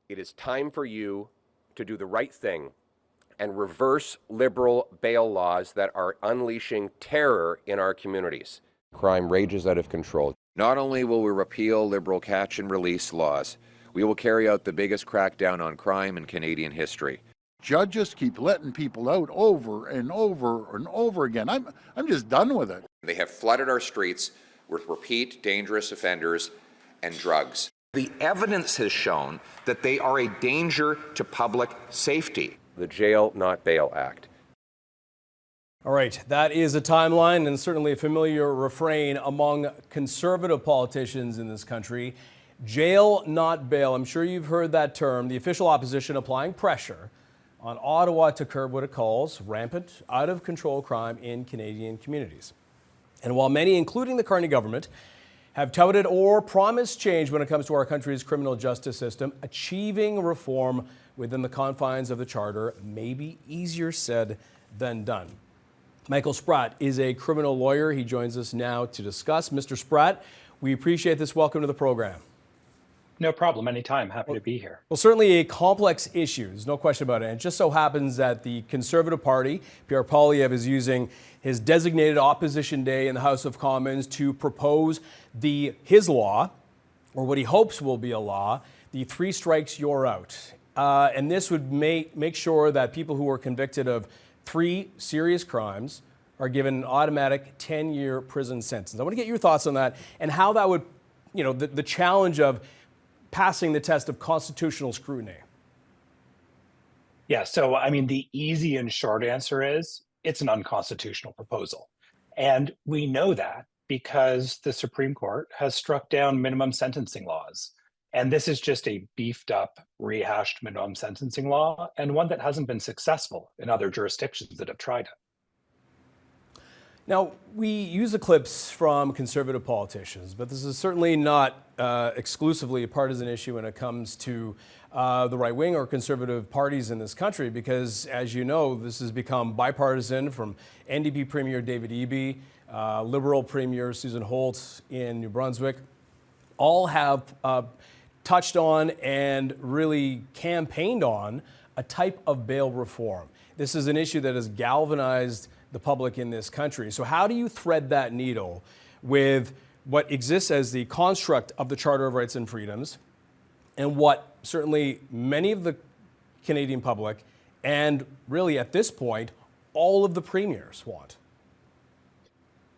It is time for you to do the right thing and reverse liberal bail laws that are unleashing terror in our communities. Crime rages out of control. Not only will we repeal liberal catch and release laws, we will carry out the biggest crackdown on crime in Canadian history. Judges keep letting people out over and over and over again. I'm just done with it. They have flooded our streets with repeat dangerous offenders and drugs. The evidence has shown that they are a danger to public safety. The Jail Not Bail Act. All right, that is a timeline and certainly a familiar refrain among conservative politicians in this country. Jail, not bail. I'm sure you've heard that term. The official opposition applying pressure on Ottawa to curb what it calls rampant, out-of-control crime in Canadian communities. And while many, including the Carney government, have touted or promised change when it comes to our country's criminal justice system, achieving reform within the confines of the Charter may be easier said than done. Michael Spratt is a criminal lawyer. He joins us now to discuss. Mr. Spratt, we appreciate this. Welcome to the program. No problem. Anytime. Happy to be here. Well, certainly a complex issue. There's no question about it. And it just so happens that the Conservative Party, Pierre Poilievre, is using his designated opposition day in the House of Commons to propose his law, or what he hopes will be a law, the 3 strikes you're out. And this would make sure that people who are convicted of 3 serious crimes are given an automatic 10-year prison sentence. I want to get your thoughts on that and how that would, the challenge of passing the test of constitutional scrutiny. Yeah, so the easy and short answer is it's an unconstitutional proposal. And we know that because the Supreme Court has struck down minimum sentencing laws. And this is just a beefed up, rehashed minimum sentencing law, and one that hasn't been successful in other jurisdictions that have tried it. Now, we use the clips from conservative politicians, but this is certainly not exclusively a partisan issue when it comes to the right wing or conservative parties in this country, because, as you know, this has become bipartisan from NDP Premier David Eby, Liberal Premier Susan Holt in New Brunswick. All have touched on and really campaigned on a type of bail reform. This is an issue that has galvanized the public in this country. So how do you thread that needle with what exists as the construct of the Charter of Rights and Freedoms and what certainly many of the Canadian public and really at this point, all of the premiers want?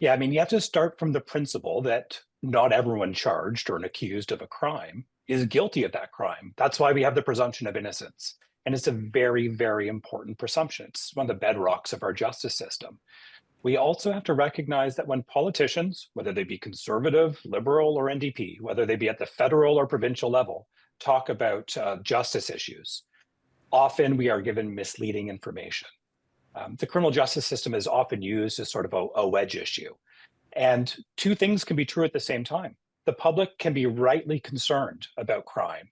Yeah, you have to start from the principle that not everyone charged or accused of a crime is guilty of that crime. That's why we have the presumption of innocence. And it's a very, very important presumption. It's one of the bedrocks of our justice system. We also have to recognize that when politicians, whether they be conservative, liberal, or NDP, whether they be at the federal or provincial level, talk about justice issues, often we are given misleading information. The criminal justice system is often used as sort of a wedge issue. And 2 things can be true at the same time. The public can be rightly concerned about crime.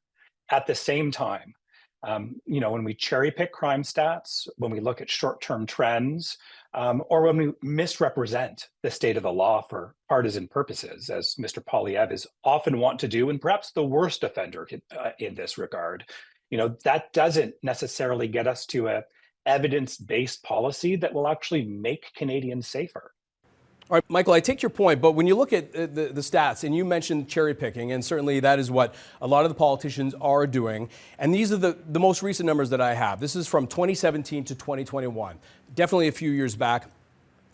At the same time, when we cherry pick crime stats, when we look at short-term trends, or when we misrepresent the state of the law for partisan purposes, as Mr. Poilievre is often wont to do, and perhaps the worst offender in this regard, that doesn't necessarily get us to a evidence-based policy that will actually make Canadians safer. All right, Michael, I take your point, but when you look at the stats, and you mentioned cherry picking, and certainly that is what a lot of the politicians are doing, and these are the most recent numbers that I have. This is from 2017 to 2021, definitely a few years back.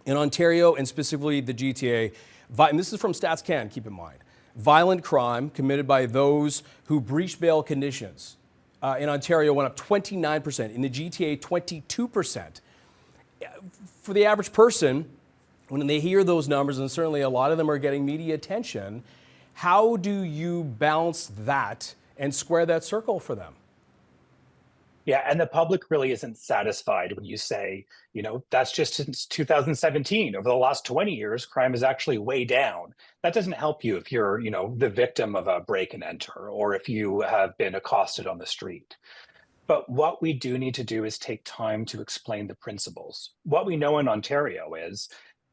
In Ontario, and specifically the GTA, and this is from Stats Can, keep in mind, violent crime committed by those who breach bail conditions in Ontario went up 29%, in the GTA 22%. For the average person, when they hear those numbers, and certainly a lot of them are getting media attention, how do you balance that and square that circle for them? Yeah, and the public really isn't satisfied when you say, that's just since 2017. Over the last 20 years, crime is actually way down. That doesn't help you if you're, the victim of a break and enter, or if you have been accosted on the street. But what we do need to do is take time to explain the principles. What we know in Ontario is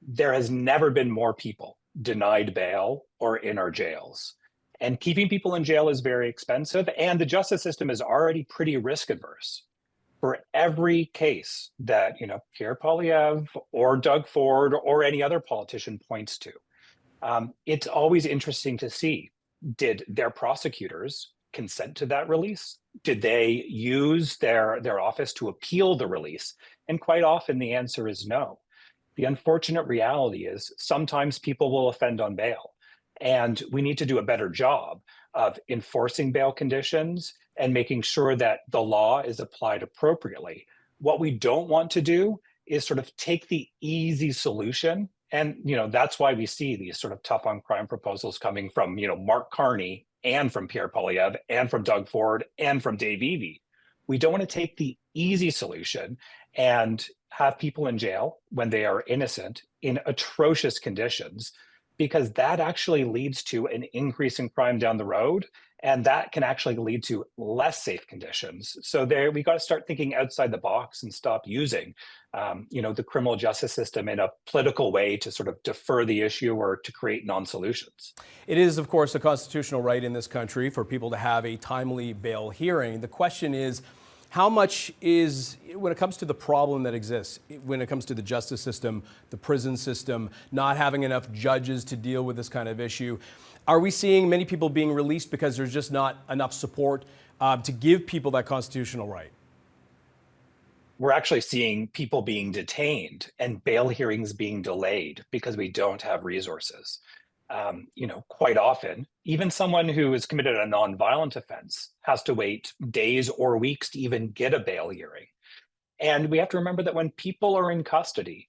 there has never been more people denied bail or in our jails. And keeping people in jail is very expensive, and the justice system is already pretty risk adverse. For every case that Pierre Poilievre or Doug Ford or any other politician points to, it's always interesting to see, did their prosecutors consent to that release? Did they use their office to appeal the release? And quite often the answer is no. The unfortunate reality is sometimes people will offend on bail, and we need to do a better job of enforcing bail conditions and making sure that the law is applied appropriately. What we don't want to do is sort of take the easy solution. And that's why we see these sort of tough on crime proposals coming from Mark Carney and from Pierre Poilievre and from Doug Ford and from Dave Eby. We don't want to take the easy solution and have people in jail when they are innocent in atrocious conditions, because that actually leads to an increase in crime down the road, and that can actually lead to less safe conditions. So we got to start thinking outside the box and stop using the criminal justice system in a political way to sort of defer the issue or to create non-solutions. It is, of course, a constitutional right in this country for people to have a timely bail hearing. The question is, how much is, when it comes to the problem that exists, when it comes to the justice system, the prison system, not having enough judges to deal with this kind of issue, are we seeing many people being released because there's just not enough support to give people that constitutional right? We're actually seeing people being detained and bail hearings being delayed because we don't have resources. Quite often, even someone who has committed a nonviolent offense has to wait days or weeks to even get a bail hearing. And we have to remember that when people are in custody,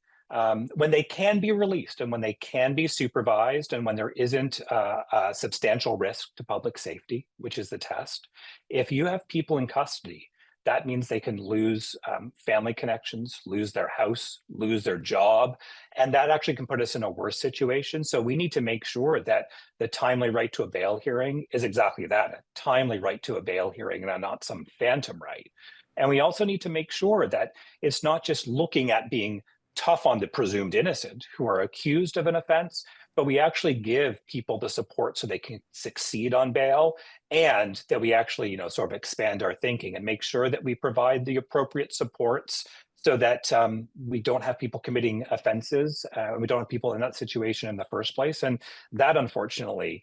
when they can be released and when they can be supervised and when there isn't a substantial risk to public safety, which is the test, if you have people in custody, that means they can lose family connections, lose their house, lose their job, and that actually can put us in a worse situation. So we need to make sure that the timely right to a bail hearing is exactly that, a timely right to a bail hearing and not some phantom right. And we also need to make sure that it's not just looking at being tough on the presumed innocent who are accused of an offense, but we actually give people the support so they can succeed on bail, and that we actually, sort of expand our thinking and make sure that we provide the appropriate supports so that we don't have people committing offenses. We don't have people in that situation in the first place. And that, unfortunately,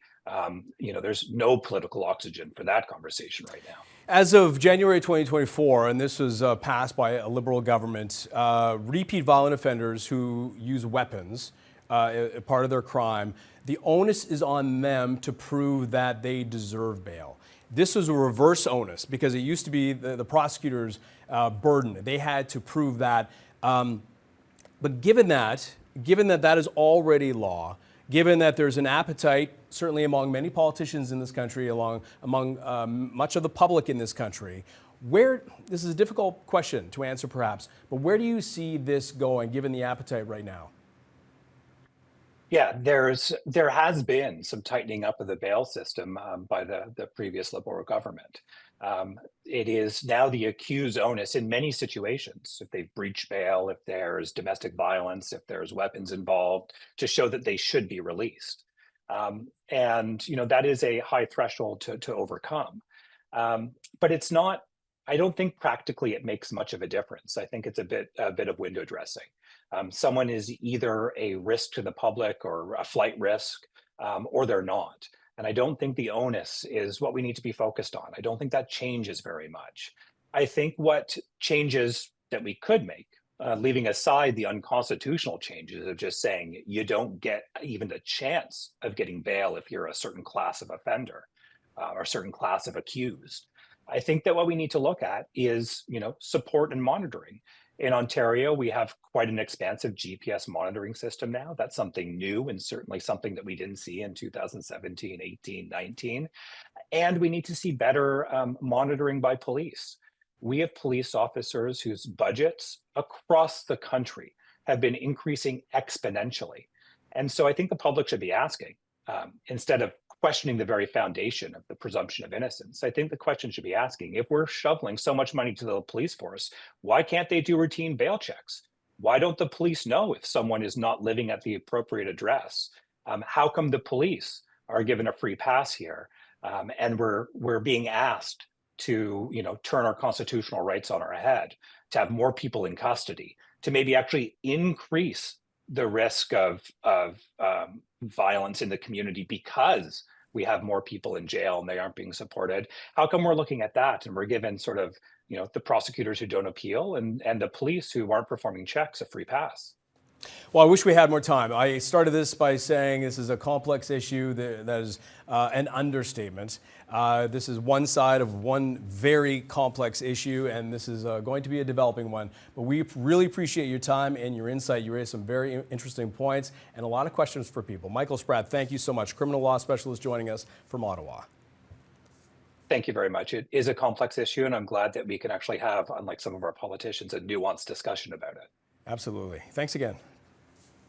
there's no political oxygen for that conversation right now. As of January 2024, and this was passed by a Liberal government, repeat violent offenders who use weapons, part of their crime, the onus is on them to prove that they deserve bail. This was a reverse onus because it used to be the prosecutor's burden. They had to prove that. But given that that is already law, given that there's an appetite, certainly among many politicians in this country, among much of the public in this country, this is a difficult question to answer perhaps, but where do you see this going given the appetite right now? Yeah, there has been some tightening up of the bail system by the previous Liberal government. It is now the accused's onus in many situations, if they've breached bail, if there's domestic violence, if there's weapons involved, to show that they should be released. And that is a high threshold to overcome. But it's not, I don't think practically it makes much of a difference. I think it's a bit of window dressing. Someone is either a risk to the public or a flight risk, or they're not. And I don't think the onus is what we need to be focused on. I don't think that changes very much. I think what changes that we could make, leaving aside the unconstitutional changes of just saying you don't get even the chance of getting bail if you're a certain class of offender or a certain class of accused. I think that what we need to look at is, support and monitoring. In Ontario, we have quite an expansive GPS monitoring system now. That's something new and certainly something that we didn't see in 2017, 18, 19. And we need to see better monitoring by police. We have police officers whose budgets across the country have been increasing exponentially. And so I think the public should be asking, instead of questioning the very foundation of the presumption of innocence, I think the question should be asking, if we're shoveling so much money to the police force, why can't they do routine bail checks? Why don't the police know if someone is not living at the appropriate address? How come the police are given a free pass here? and we're being asked to, turn our constitutional rights on our head, to have more people in custody, to maybe actually increase the risk of violence in the community because we have more people in jail and they aren't being supported. How come we're looking at that and we're given sort of, the prosecutors who don't appeal and the police who aren't performing checks a free pass? Well, I wish we had more time. I started this by saying this is a complex issue that is an understatement. This is one side of one very complex issue, and this is going to be a developing one. But we really appreciate your time and your insight. You raised some very interesting points and a lot of questions for people. Michael Spratt, thank you so much. Criminal law specialist joining us from Ottawa. Thank you very much. It is a complex issue, and I'm glad that we can actually have, unlike some of our politicians, a nuanced discussion about it. Absolutely. Thanks again.